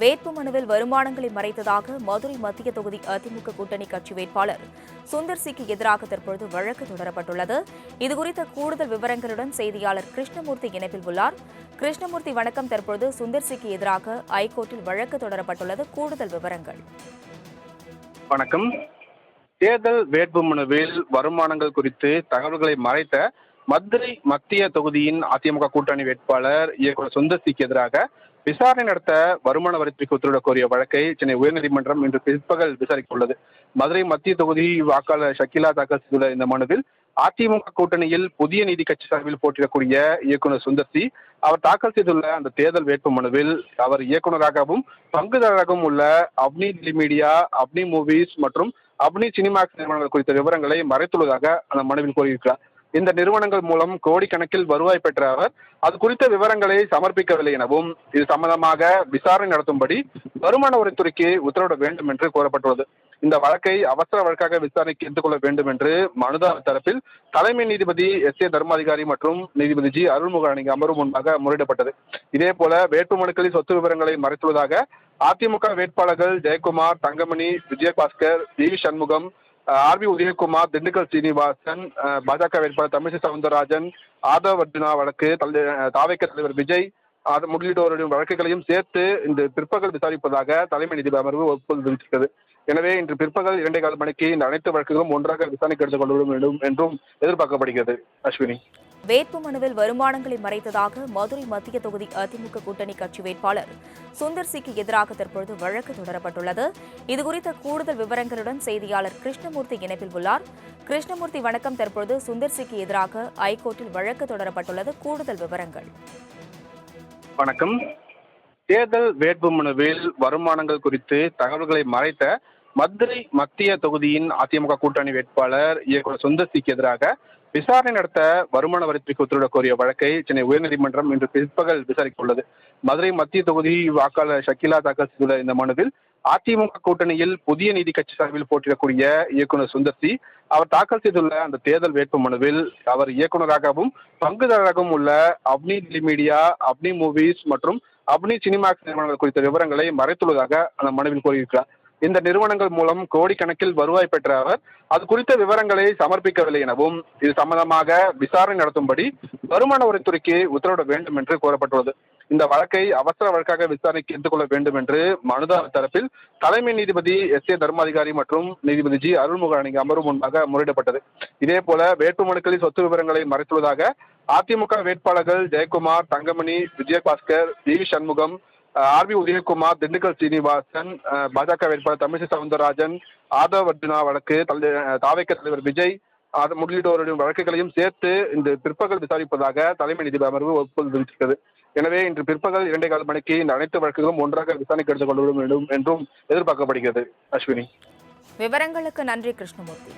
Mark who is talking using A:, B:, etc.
A: வேட்புமனுவில் வருமானங்களை மறைத்ததாக மதுரை மத்திய தொகுதி அதிமுக கூட்டணி கட்சி வேட்பாளர் சுந்தர் சிக்கு எதிராக தற்பொழுது வழக்கு தொடரப்பட்டுள்ளது. இதுகுறித்த கூடுதல் விவரங்களுடன் செய்தியாளர் கிருஷ்ணமூர்த்தி இணைப்பில் உள்ளார். கிருஷ்ணமூர்த்தி வணக்கம். தற்பொழுது சுந்தர் சிக்கு எதிராக ஐகோர்ட்டில் வழக்கு தொடரப்பட்டுள்ளது. கூடுதல் விவரங்கள்.
B: வணக்கம். தேர்தல் வேட்புமனுவில் வருமானங்கள் குறித்து தகவல்களை மறைத்த மதுரை மத்திய தொகுதியின் அதிமுக கூட்டணி வேட்பாளர் இயக்குநர் சுந்தர் சிக்கு எதிராக விசாரணை நடத்த வருமான வரித்துறைக்கு உத்தரவிடக் கோரிய வழக்கை சென்னை உயர்நீதிமன்றம் இன்று பிற்பகல் விசாரிக்க உள்ளது. மதுரை மத்திய தொகுதி வாக்காளர் ஷக்கிலா தாக்கல் செய்துள்ள இந்த மனுவில் அதிமுக கூட்டணியில் புதிய நீதி கட்சி சார்பில் போட்டியிடக்கூடிய இயக்குநர் சுந்தர் சி அவர் தாக்கல் செய்துள்ள அந்த தேர்தல் வேட்பு மனுவில் அவர் இயக்குநராகவும் பங்குதாரராகவும் உள்ள அப்னி மீடியா, அப்னி மூவிஸ் மற்றும் அப்னி சினிமாக்ஸ் நிறுவனங்கள் குறித்த விவரங்களை மறைத்துள்ளதாக அந்த மனுவில் கூறியிருக்கிறார். இந்த நிறுவனங்கள் மூலம் கோடிக்கணக்கில் வருவாய் பெற்ற அவர் அது குறித்த விவரங்களை சமர்ப்பிக்கவில்லை எனவும் இது சம்பந்தமாக விசாரணை நடத்தும்படி வருமான வரித்துறைக்கு உத்தரவிட வேண்டும் என்று கோரப்பட்டுள்ளது. இந்த வழக்கை அவசர வழக்காக விசாரணைக்கு எடுத்துக்கொள்ள வேண்டும் என்று மனுதாரர் தரப்பில் தலைமை நீதிபதி எஸ்.ஏ. தர்மாதிகாரி மற்றும் நீதிபதி ஜி. அருள்முக அடங்கிய அமர்வு முன்பாக முறையிடப்பட்டது. இதேபோல வேட்புமனுக்களில் சொத்து விவரங்களை மறைத்துள்ளதாக அதிமுக வேட்பாளர்கள் ஜெயக்குமார், தங்கமணி, விஜயபாஸ்கர், வி. சண்முகம், ஆர்.பி. உதயகுமார், திண்டுக்கல் சீனிவாசன், பாஜக வேட்பாளர் தமிழிசை சவுந்தரராஜன், ஆதவ் அர்ஜுனா வழக்கு, தாவேக தலைவர் விஜய் உள்ளிட்டோருடைய வழக்குகளையும் சேர்த்து இந்த பிற்பகல் விசாரிப்பதாக தலைமை நீதிபதி அமர்வு ஒப்புதல் தெரிவித்திருக்கிறது. எனவே இன்று பிற்பகல் 2:15 மணிக்கு இந்த அனைத்து வழக்குகளும் ஒன்றாக விசாரணைக்கு எடுத்துக் கொள்ள வேண்டும் என்றும் எதிர்பார்க்கப்படுகிறது. அஸ்வினி.
A: வேட்புமனுவில் வருமானங்களை மறைத்ததாக மதுரை மத்திய தொகுதி அதிமுக கூட்டணி கட்சி வேட்பாளர் சுந்தர் சிக்கு எதிராக தற்பொழுது வழக்கு தொடரப்பட்டுள்ளது. இதுகுறித்த கூடுதல் விவரங்களுடன் செய்தியாளர் கிருஷ்ணமூர்த்தி இணைப்பில் உள்ளார். கிருஷ்ணமூர்த்தி வணக்கம். தற்பொழுது சுந்தர் சிக்கு எதிராக ஐகோர்ட்டில் வழக்கு தொடரப்பட்டுள்ளது. கூடுதல் விவரங்கள்.
B: வணக்கம். தேர்தல் வேட்புமனுவில் வருமானங்கள் குறித்து தகவல்களை மறைத்த மதுரை மத்திய தொகுதியின் அதிமுக கூட்டணி வேட்பாளர் இயக்குநர் சுந்தர் சிக்கு எதிராக விசாரணை நடத்த வருமான வரித்துறைக்கு உத்தரவிடக் கோரிய வழக்கை சென்னை உயர்நீதிமன்றம் இன்று பிற்பகல் விசாரிக்க உள்ளது. மதுரை மத்திய தொகுதி வாக்காளர் ஷக்கிலா தாக்கல் செய்துள்ள இந்த மனுவில் அதிமுக கூட்டணியில் புதிய நீதி கட்சி சார்பில் போட்டியிடக்கூடிய இயக்குநர் சுந்தர் சி அவர் தாக்கல் செய்துள்ள அந்த தேர்தல் வேட்பு மனுவில் அவர் இயக்குநராகவும் பங்குதாரராகவும் உள்ள அப்னி மீடியா, அப்னி மூவிஸ் மற்றும் அப்னி சினிமாக்ஸ் நிறுவனங்கள் குறித்த விவரங்களை மறைத்துள்ளதாக அந்த மனுவில் கூறியிருக்கிறார். இந்த நிறுவனங்கள் மூலம் கோடிக்கணக்கில் வருவாய் பெற்ற அவர் அது குறித்த விவரங்களை சமர்ப்பிக்கவில்லை எனவும் இது சம்பந்தமாக விசாரணை நடத்தும்படி வருமான வரித்துறைக்கு உத்தரவிட வேண்டும் என்று கோரப்பட்டுள்ளது. இந்த வழக்கை அவசர வழக்காக விசாரணைக்கு எடுத்துக்கொள்ள வேண்டும் என்று மனுதாரர் தரப்பில் தலைமை நீதிபதி எஸ்.ஏ. தர்மாதிகாரி மற்றும் நீதிபதி ஜி. அருள்முக அடங்கிய அமர்வு முன்பாக முறையிடப்பட்டது. இதேபோல வேட்புமனுக்களில் சொத்து விவரங்களை மறைத்துள்ளதாக அதிமுக வேட்பாளர்கள் ஜெயக்குமார், தங்கமணி, விஜயபாஸ்கர், வி. சண்முகம், ஆர்.பி. உதயகுமார், திண்டுக்கல் சீனிவாசன், பாஜக வேட்பாளர் தமிழிசை சவுந்தரராஜன், ஆதவ் அர்ஜுனா வழக்கு, தாவேக தலைவர் விஜய் உள்ளிட்டோருடைய வழக்குகளையும் சேர்த்து இந்த பிற்பகல் விசாரிப்பதாக தலைமை நீதிபதி அமர்வு ஒப்புதல் தெரிவித்திருக்கிறது. எனவே இன்று பிற்பகல் 2:15 மணிக்கு இந்த அனைத்து வழக்குகளும் ஒன்றாக விசாரணைக்கு எடுத்துக் கொள்ள வேண்டும் என்றும் எதிர்பார்க்கப்படுகிறது. அஸ்வினி.
A: விவரங்களுக்கு நன்றி கிருஷ்ணமூர்த்தி.